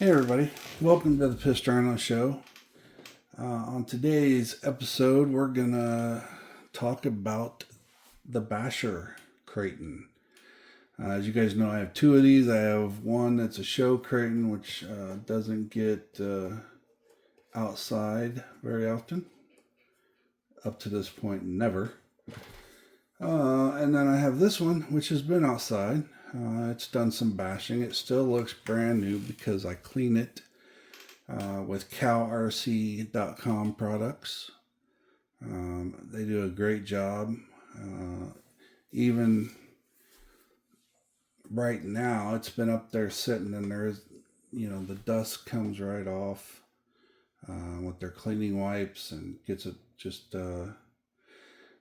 Hey everybody, welcome to the Pissed Rhino Show. On today's episode, we're gonna talk about the Basher Kraton. As you guys know, I have two of these. I have one that's a show Kraton, which doesn't get outside very often. Up to this point, never. And then I have this one, which has been outside. It's done some bashing. It still looks brand new because I clean it with COWRC.com products. They do a great job. Even right now, it's been up there sitting, and there's, the dust comes right off with their cleaning wipes and gets it just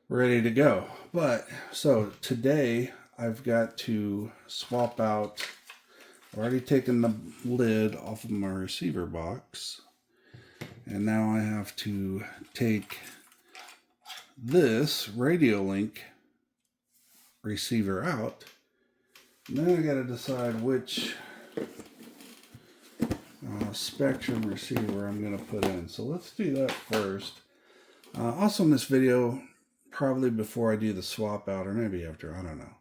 ready to go. But so today I've got to swap out. I've already taken the lid off of my receiver box, and now I have to take this radio link receiver out, and then I got to decide which Spectrum receiver I'm going to put in. So let's do that first. Also in this video, probably before I do the swap out, or maybe after, I don't know,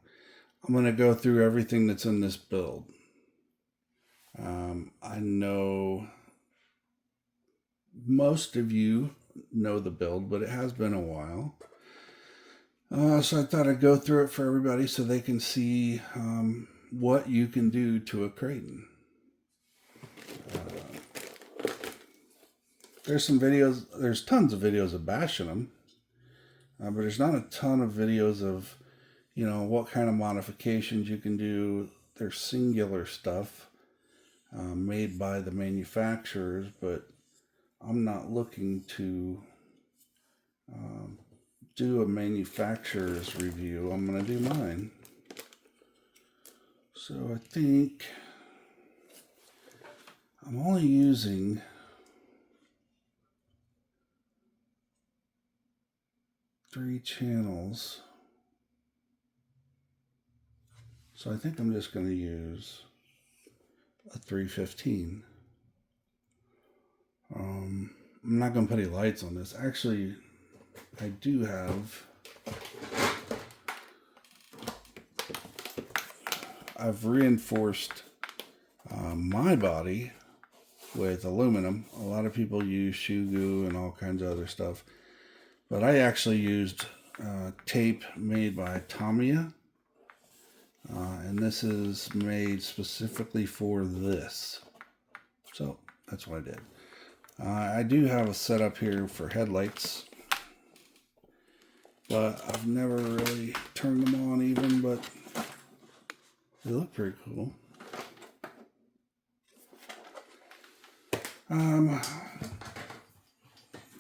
I'm going to go through everything that's in this build. I know most of you know the build, but it has been a while. So I thought I'd go through it for everybody so they can see what you can do to a Kraton. There's some videos, there's tons of videos of bashing them, but there's not a ton of videos of what kind of modifications you can do. There's singular stuff made by the manufacturers, but I'm not looking to do a manufacturer's review. I'm going to do mine. So I think I'm only using three channels. So I think I'm just going to use a 315. I'm not going to put any lights on this. Actually, I do have, I've reinforced my body with aluminum. A lot of people use shoe glue and all kinds of other stuff, but I actually used tape made by Tamiya. And this is made specifically for this. So that's what I did. I do have a setup here for headlights, but I've never really turned them on even, but they look pretty cool.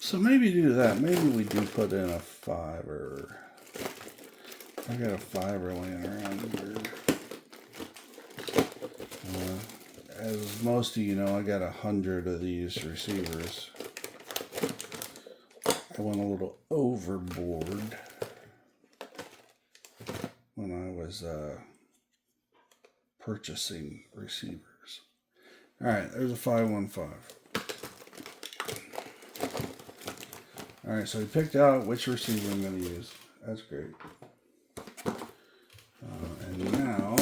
So maybe do that. Maybe we do put in a fiber. I got a fiber laying around here. As most of you know, I got 100 of these receivers. I went a little overboard when I was purchasing receivers. All right, there's a 515. All right, so we picked out which receiver I'm going to use. That's great. And now,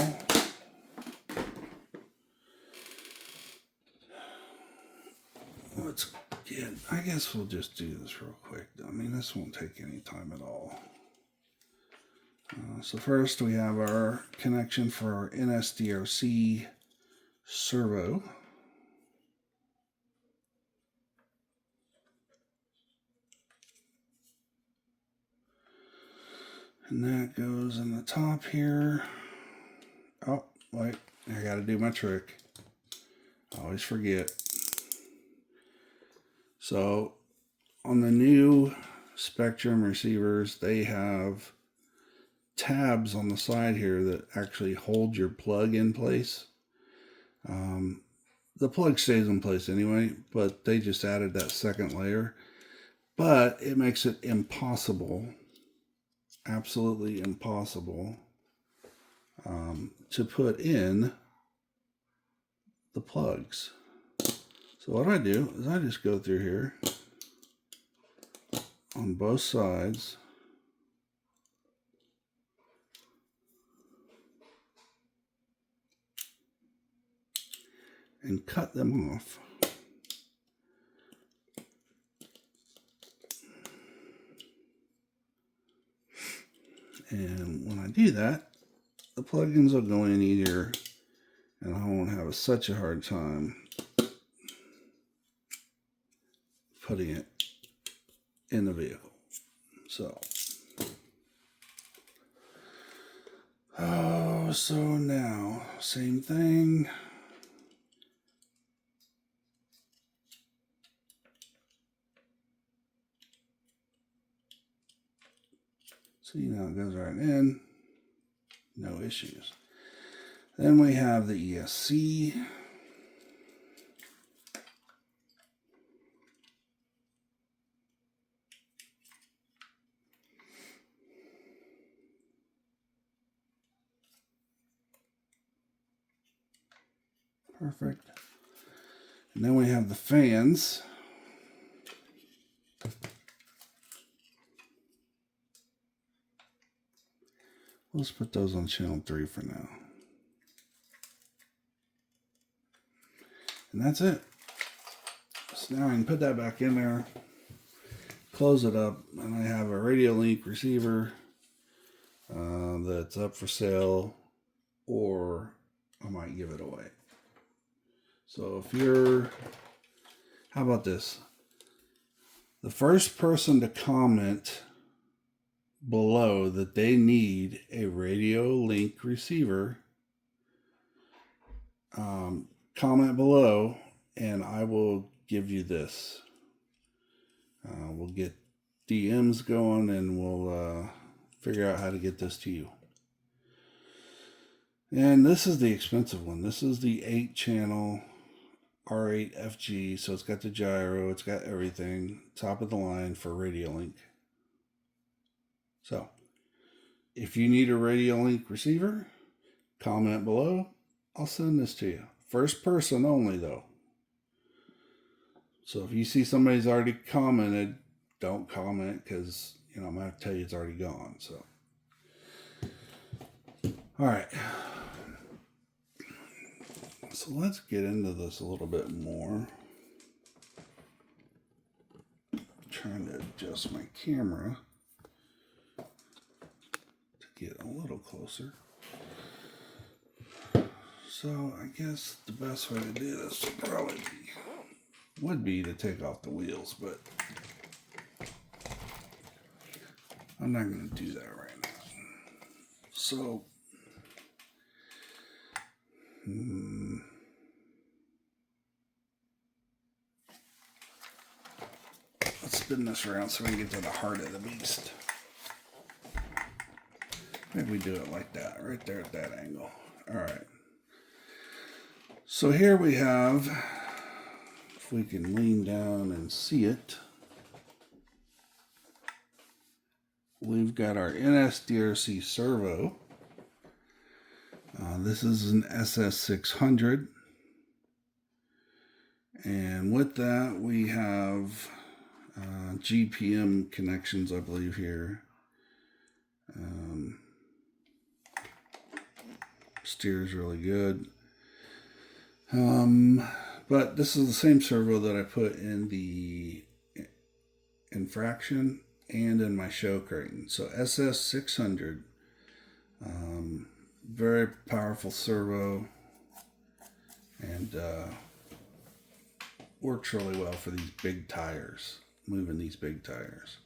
let's get, I guess we'll just do this real quick. I mean, this won't take any time at all. So first we have our connection for our NSDRC servo. And that goes in the top here. Oh, wait, I gotta do my trick. I always forget. So on the new Spectrum receivers, they have tabs on the side here that actually hold your plug in place. The plug stays in place anyway, but they just added that second layer. But it makes it impossible, absolutely impossible, to put in the plugs. So what I do is I just go through here on both sides and cut them off. And when I do that, the plugins will go in easier and I won't have such a hard time putting it in the vehicle. So, so now, same thing. See, now it goes right in, no issues. Then we have the ESC. Perfect. And then we have the fans. Let's put those on channel 3 for now. And that's it. So now I can put that back in there, close it up, and I have a radio link receiver that's up for sale, or I might give it away. So if you're, how about this? The first person to comment below that they need a radio link receiver, comment below and I will give you this. We'll get DMs going and we'll figure out how to get this to you. And this is the expensive one. This is the 8-channel R8FG. So it's got the gyro, it's got everything, top of the line for radio link. So if you need a radio link receiver, comment below. I'll send this to you. First person only though. So if you see somebody's already commented, don't comment because, you know, I'm going to tell you it's already gone. So, all right. So let's get into this a little bit more. I'm trying to adjust my camera to get a little closer. So I guess the best way to do this would be to take off the wheels, but I'm not going to do that right now. So let's spin this around so we can get to the heart of the beast. Maybe we do it like that, right there at that angle. All right. So here we have, if we can lean down and see it, we've got our NSDRC Servo. This is an SS600. And with that, we have GPM connections, I believe, here. Steers really good. But this is the same servo that I put in the Infraction and in my show Kraton. So SS600, very powerful servo, and works really well for these big tires, moving these big tires.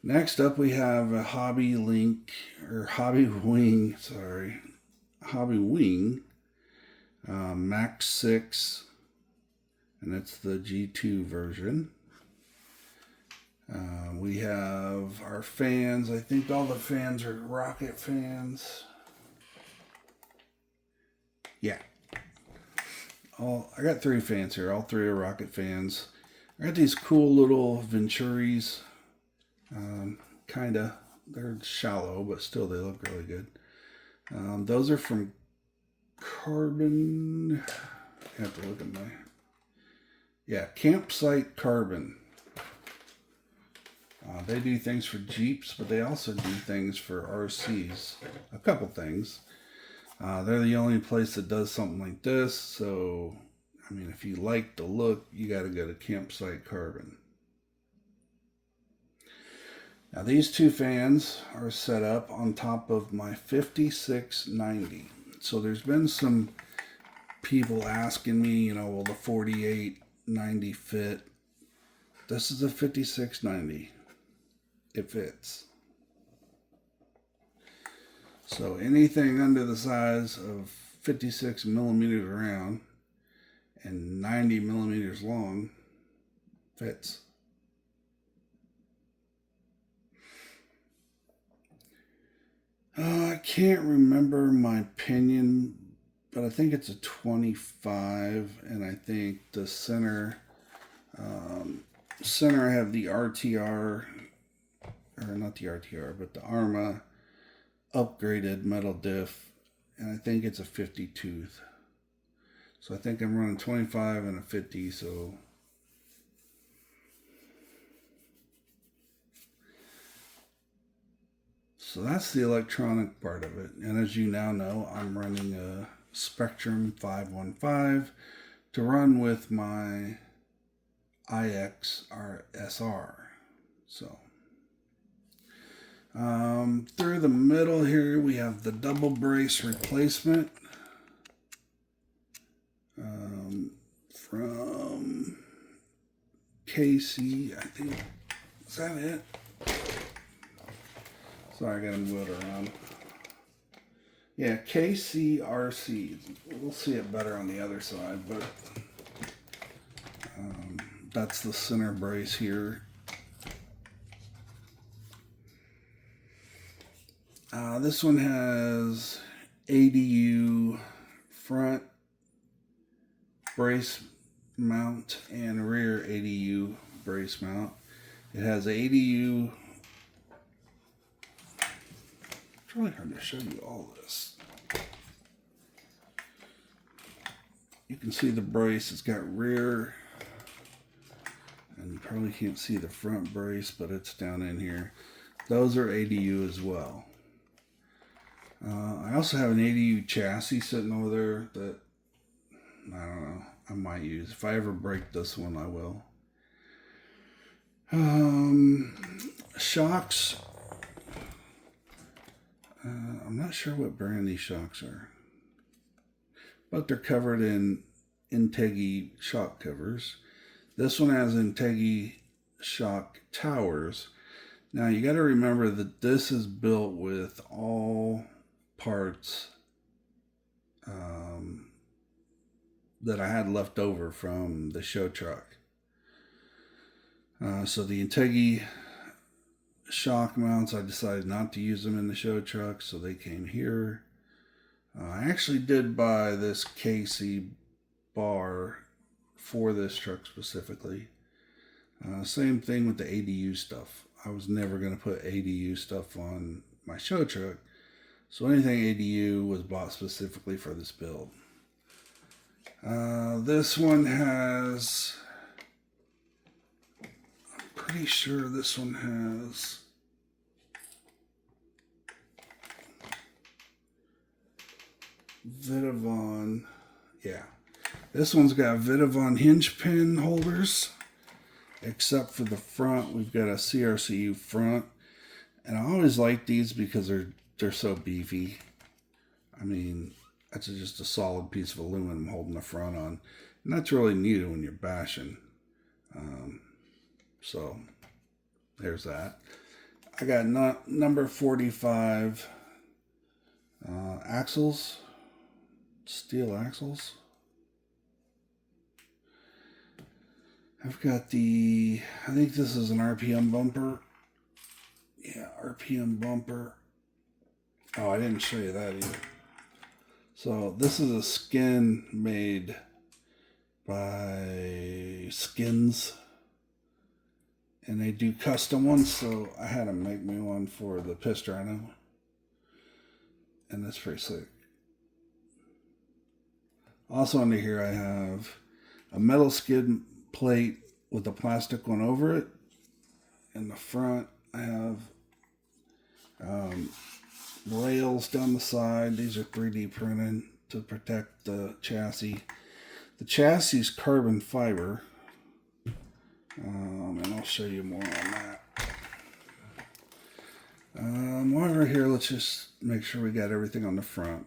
Next up we have a Hobby Wing, Max 6, and it's the G2 version. We have our fans. I think all the fans are rocket fans. Yeah. I got 3 fans here. All 3 are rocket fans. I got these cool little Venturis. Kinda. They're shallow, but still they look really good. Those are from Carbon. I have to look at my Yeah, Campsite Carbon. They do things for Jeeps, but they also do things for RCs. A couple things. They're the only place that does something like this. So, I mean, if you like the look, you got to go to Campsite Carbon. Now, these two fans are set up on top of my 5690. So, there's been some people asking me, you know, will the 4890 fit? This is a 5690. It fits. So anything under the size of 56 millimeters around and 90 millimeters long fits. I can't remember my opinion, but I think it's a 25, and I think the center I have the RTR, or not the RTR, but the Arma upgraded metal diff, and I think it's a 50 tooth. So I think I'm running 25 and a 50, so that's the electronic part of it. And as you now know, I'm running a Spectrum 515 to run with my IXRSR. So through the middle here, we have the double brace replacement from KC, I think. Is that it? Sorry, I got to move it around. Yeah, KCRC. We'll see it better on the other side, but that's the center brace here. This one has ADU front brace mount and rear ADU brace mount. It has ADU. It's really hard to show you all this. You can see the brace. It's got rear, and you probably can't see the front brace, but it's down in here. Those are ADU as well. I also have an ADU chassis sitting over there that, I don't know, I might use. If I ever break this one, I will. Shocks. I'm not sure what brand these shocks are, but they're covered in Integi shock covers. This one has Integi shock towers. Now you got to remember that this is built with all parts that I had left over from the show truck. So the Integi shock mounts, I decided not to use them in the show truck, so they came here. I actually did buy this KC bar for this truck specifically. Same thing with the ADU stuff. I was never going to put ADU stuff on my show truck, so anything ADU was bought specifically for this build. This one has, I'm pretty sure this one has Vitavon. Yeah, this one's got Vitavon hinge pin holders, except for the front. We've got a CRCU front, and I always like these because they're so beefy. I mean, that's just a solid piece of aluminum holding the front on, and that's really needed when you're bashing. So there's that. I got number 45 axles, steel axles. I've got I think this is an RPM bumper. Yeah, RPM bumper. Oh, I didn't show you that either. So this is a skin made by Skins, and they do custom ones, so I had them make me one for the pissed Rhino, and that's pretty slick. Also under here I have a metal skid plate with the plastic one over it. In the front, I have rails down the side. These are 3D printed to protect the chassis. The chassis is carbon fiber, and I'll show you more on that. While we're here, let's just make sure we got everything on the front.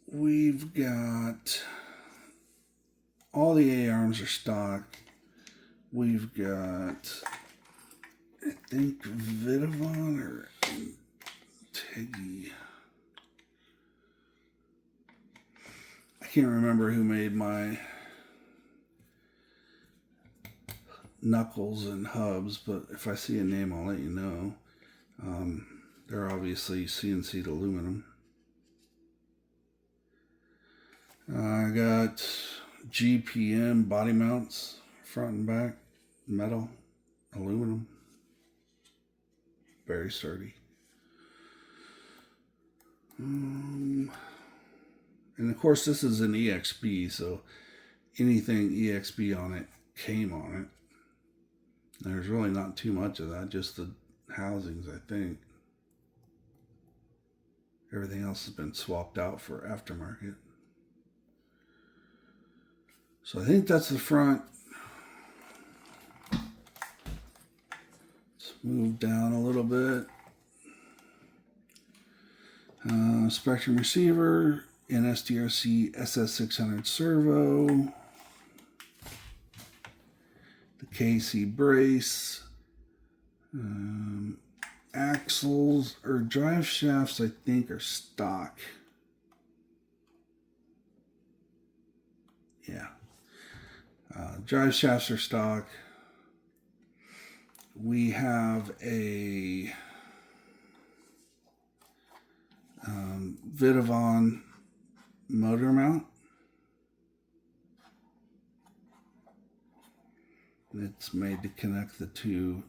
We've got all the A-arms are stock. We've got, I think, Vidavon or Teggy. I can't remember who made my knuckles and hubs, but if I see a name, I'll let you know. They're obviously CNC'd aluminum. I got GPM body mounts, front and back, metal, aluminum, very sturdy. And of course this is an EXB, so anything EXB on it came on it. There's really not too much of that, just the housings, I think. Everything else has been swapped out for aftermarket. So I think that's the front. Let's move down a little bit. Spectrum receiver, NSDRC SS600 servo. The KC brace. Axles or drive shafts, I think, are stock. Yeah. Drive shafts are stock. We have a Vidavon motor mount. It's made to connect the two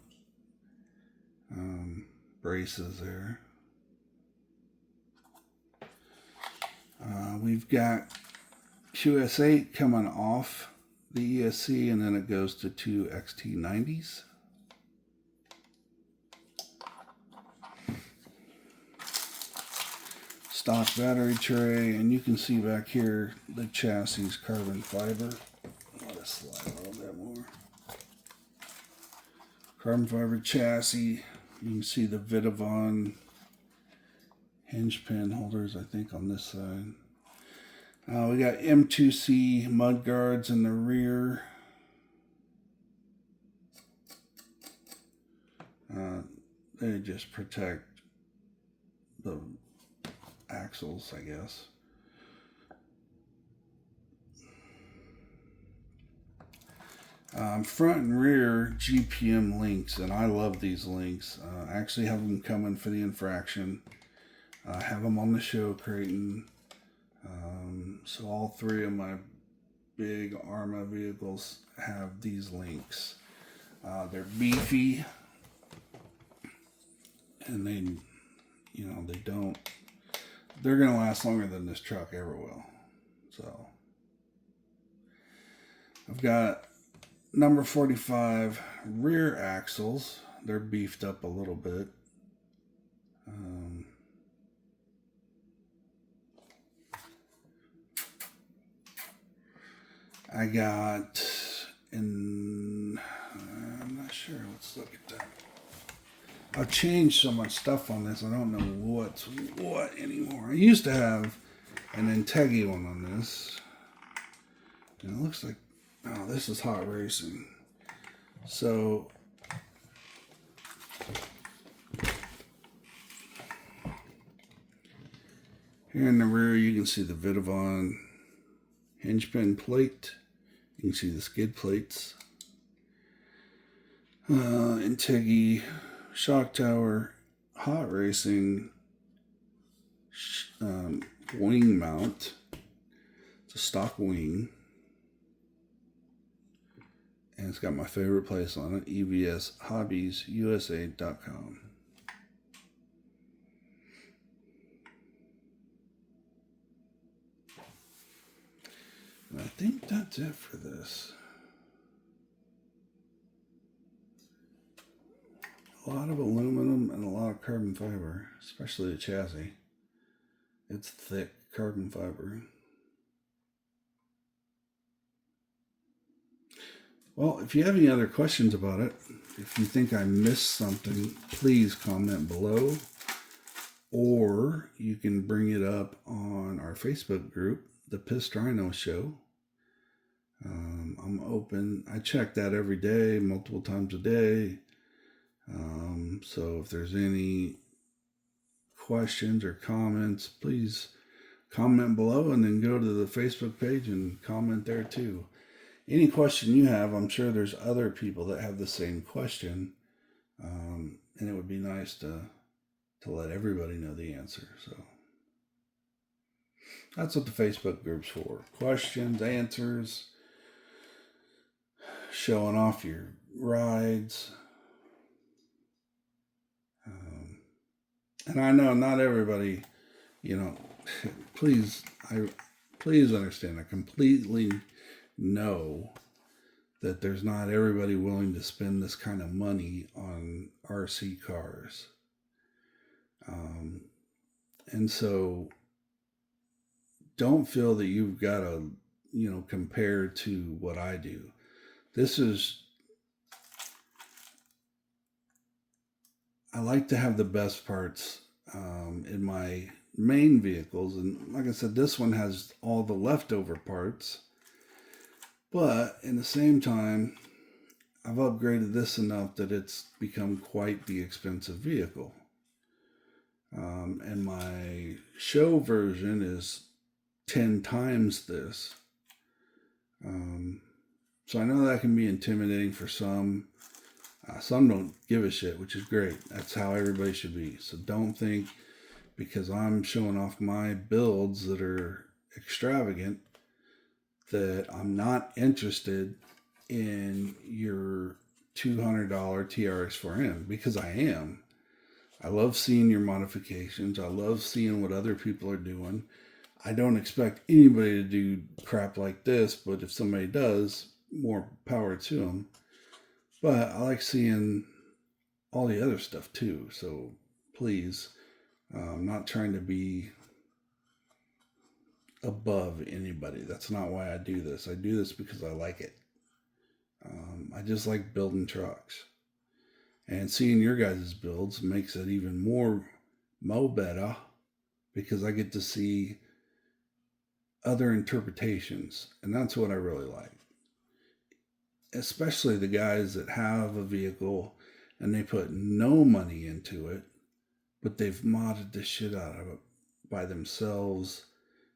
braces there. We've got QS8 coming off the ESC, and then it goes to two XT90s. Stock battery tray, and you can see back here the chassis is carbon fiber. Let us slide a little bit more. Carbon fiber chassis. You can see the Vidavon hinge pin holders, I think, on this side. We got M2C mud guards in the rear. They just protect the axles, I guess. Front and rear GPM links, and I love these links. I actually have them coming for the infraction. I have them on the show, Kraton. So all three of my big Arma vehicles have these links. They're beefy, and they're gonna last longer than this truck ever will. So I've got number 45 rear axles. They're beefed up a little bit. I got, I'm not sure, let's look at that. I've changed so much stuff on this, I don't know what's what anymore. I used to have an Integi one on this, and it looks like, oh, this is Hot Racing. So, here in the rear you can see the Vidavon hinge pin plate. You can see the skid plates. Integi shock tower, Hot Racing wing mount. It's a stock wing. And it's got my favorite place on it, EVS Hobbies USA.com. I think that's it for this. A lot of aluminum and a lot of carbon fiber, especially the chassis. It's thick carbon fiber. Well, if you have any other questions about it, if you think I missed something, please comment below. Or you can bring it up on our Facebook group, The Pissed Rhino Show. I'm open. I check that every day, multiple times a day. So if there's any questions or comments, please comment below and then go to the Facebook page and comment there too. Any question you have, I'm sure there's other people that have the same question. And it would be nice to let everybody know the answer. So that's what the Facebook group's for. Questions, answers, showing off your rides. And I know not everybody, please understand, I completely know that there's not everybody willing to spend this kind of money on RC cars. And so don't feel that you've got to, compare to what I do. I like to have the best parts in my main vehicles. And like I said, this one has all the leftover parts. But in the same time, I've upgraded this enough that it's become quite the expensive vehicle. And my show version is 10 times this. So I know that can be intimidating for some. Some don't give a shit, which is great. That's how everybody should be. So don't think because I'm showing off my builds that are extravagant that I'm not interested in your $200 TRX4M, because I am. I love seeing your modifications. I love seeing what other people are doing. I don't expect anybody to do crap like this, but if somebody does, more power to them. But I like seeing all the other stuff too. So please, I'm not trying to be above anybody. That's not why I do this. I do this because I like it. I just like building trucks. And seeing your guys' builds makes it even more better, because I get to see other interpretations. And that's what I really like. Especially the guys that have a vehicle and they put no money into it, but they've modded the shit out of it by themselves,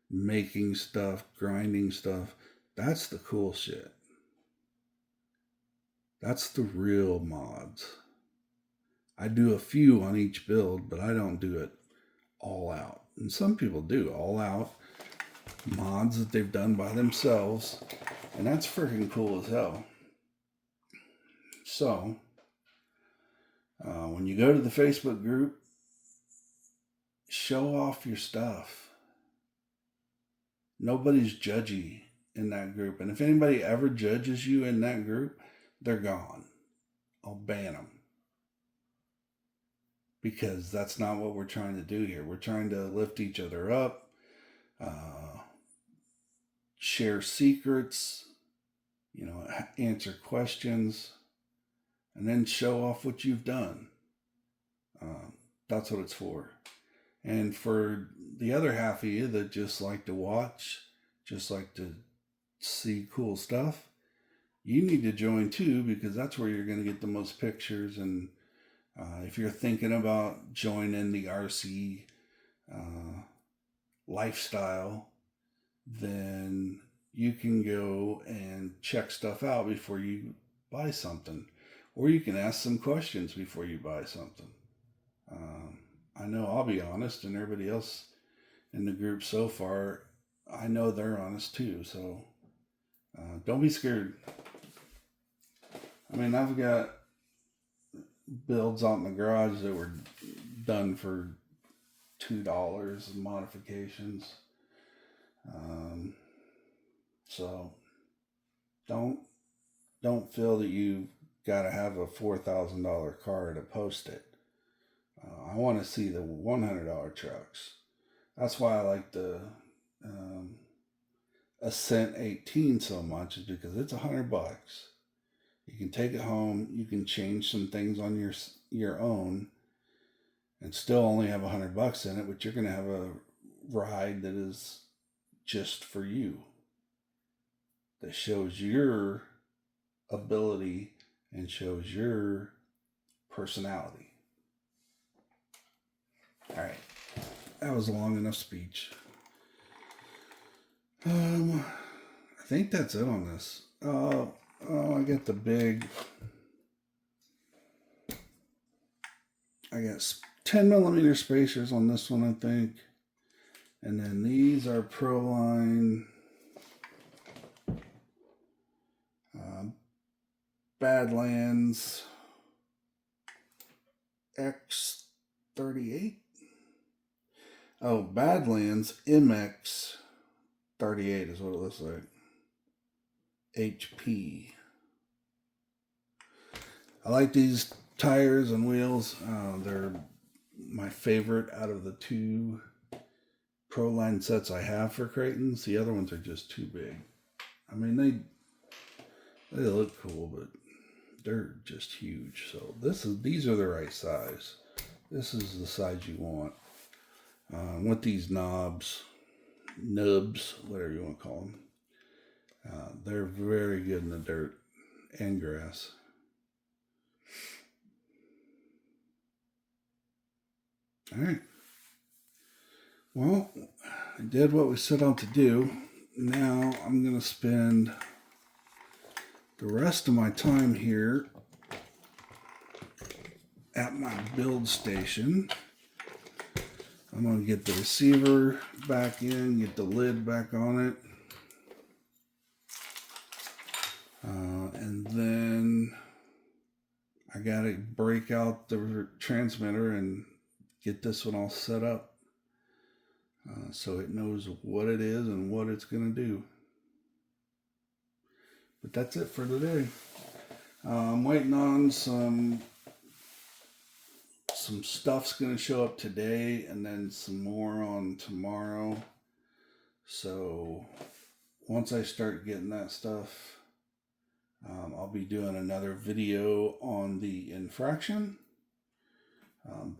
making stuff, grinding stuff. That's the cool shit. That's the real mods. I do a few on each build, but I don't do it all out. And some people do all out mods that they've done by themselves, and that's freaking cool as hell. So, when you go to the Facebook group, show off your stuff. Nobody's judgy in that group. And if anybody ever judges you in that group, they're gone. I'll ban them. Because that's not what we're trying to do here. We're trying to lift each other up, share secrets, answer questions, and then show off what you've done. That's what it's for. And for the other half of you that just like to watch, just like to see cool stuff, you need to join too, because that's where you're going to get the most pictures. And if you're thinking about joining the RC lifestyle, then you can go and check stuff out before you buy something. Or you can ask some questions before you buy something. I know I'll be honest, and everybody else in the group so far, I know they're honest too. So don't be scared. I mean, I've got builds out in the garage that were done for $2 modifications. So don't feel that you got to have a $4,000 car to post it. I want to see the $100 trucks. That's why I like the Ascent 18 so much, is because it's $100. You can take it home. You can change some things on your own, and still only have $100 in it. But you're going to have a ride that is just for you, that shows your ability and shows your personality. All right, that was a long enough speech. I think that's it on this. I got the big. I got 10mm spacers on this one, I think, and then these are Proline Badlands X38. Oh, Badlands MX38 is what it looks like. HP. I like these tires and wheels. They're my favorite out of the two Proline sets I have for Kratons. The other ones are just too big. I mean, they look cool, but they're just huge. So these are the right size. This is the size you want. With these nubs, whatever you want to call them. They're very good in the dirt and grass. All right. Well, I did what we set out to do. Now I'm going to spend the rest of my time here at my build station. I'm going to get the receiver back in, get the lid back on it. And then I got to break out the transmitter and get this one all set up so it knows what it is and what it's going to do. But that's it for today. I'm waiting on some stuff's going to show up today, and then some more on tomorrow. So once I start getting that stuff, I'll be doing another video on the infraction.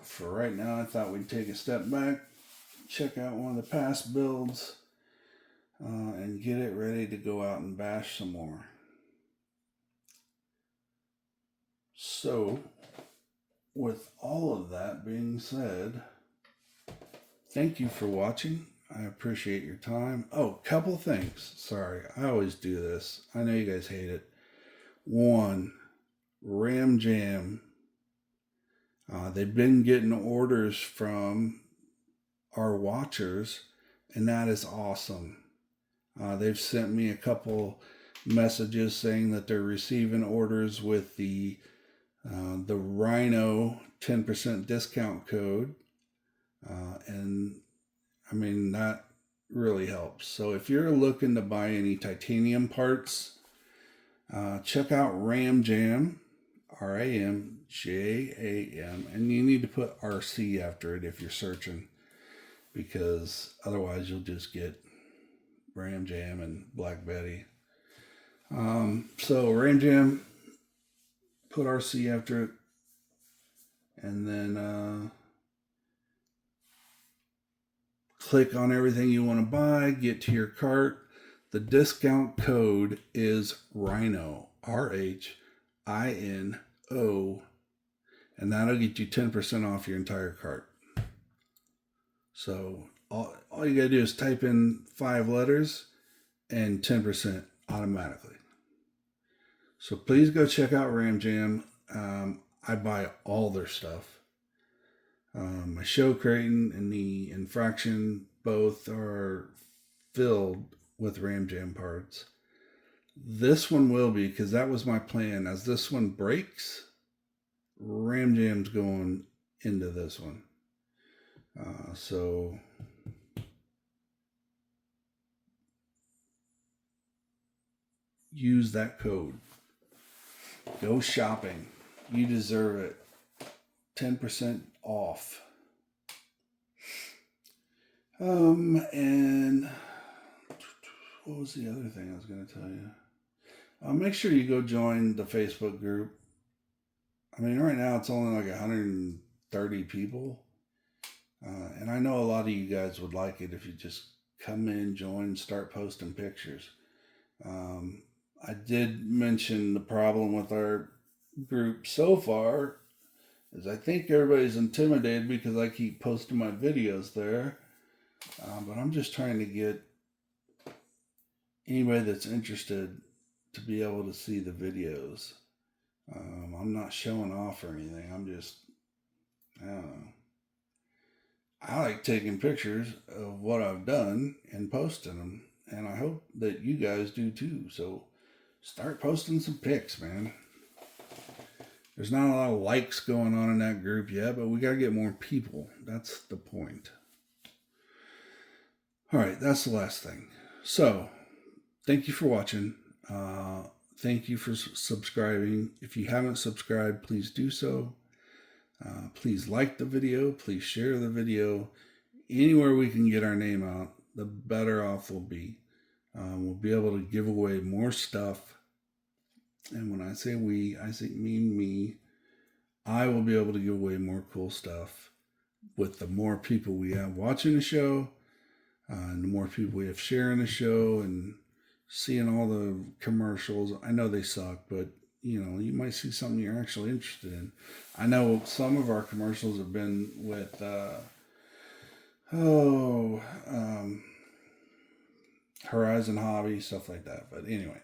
For right now, I thought we'd take a step back, check out one of the past builds, and get it ready to go out and bash some more. So, with all of that being said, thank you for watching. I appreciate your time. Oh, couple things. Sorry, I always do this. I know you guys hate it. One, RamJam. They've been getting orders from our watchers, and that is awesome. They've sent me a couple messages saying that they're receiving orders with the Rhino 10% discount code, and I mean, that really helps. So if you're looking to buy any titanium parts, check out RamJam, RamJam, and you need to put RC after it if you're searching, because otherwise you'll just get RamJam and Black Betty. So RamJam, put RC after it, and then click on everything you want to buy, get to your cart. The discount code is Rhino, RHINO, and that'll get you 10% off your entire cart. So all you gotta do is type in 5 letters and 10% automatically. So please go check out RamJam. I buy all their stuff. My show Kraton and the infraction both are filled with RamJam parts. This one will be, because that was my plan. As this one breaks, RamJam's going into this one. So use that code. Go shopping. You deserve it. 10% off. And what was the other thing I was going to tell you? Make sure you go join the Facebook group. I mean, right now it's only like 130 people. And I know a lot of you guys would like it if you just come in, join, start posting pictures. I did mention the problem with our group so far is I think everybody's intimidated because I keep posting my videos there. But I'm just trying to get anybody that's interested to be able to see the videos. I'm not showing off or anything. I'm just, I don't know. I like taking pictures of what I've done and posting them. And I hope that you guys do too. So start posting some pics, man. There's not a lot of likes going on in that group yet, but we got to get more people. That's the point. All right, that's the last thing. So thank you for watching. Thank you for subscribing. If you haven't subscribed, please do so. Please like the video. Please share the video. Anywhere we can get our name out, the better off we'll be. We'll be able to give away more stuff. And when I say we, I mean me. I will be able to give away more cool stuff with the more people we have watching the show, and the more people we have sharing the show and seeing all the commercials. I know they suck, but you know, you might see something you're actually interested in. I know some of our commercials have been with, Horizon Hobby, stuff like that. But anyway.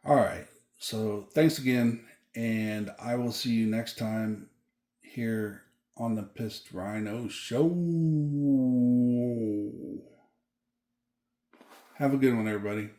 All right. So thanks again. And I will see you next time here on the Pissed Rhino Show. Have a good one, everybody.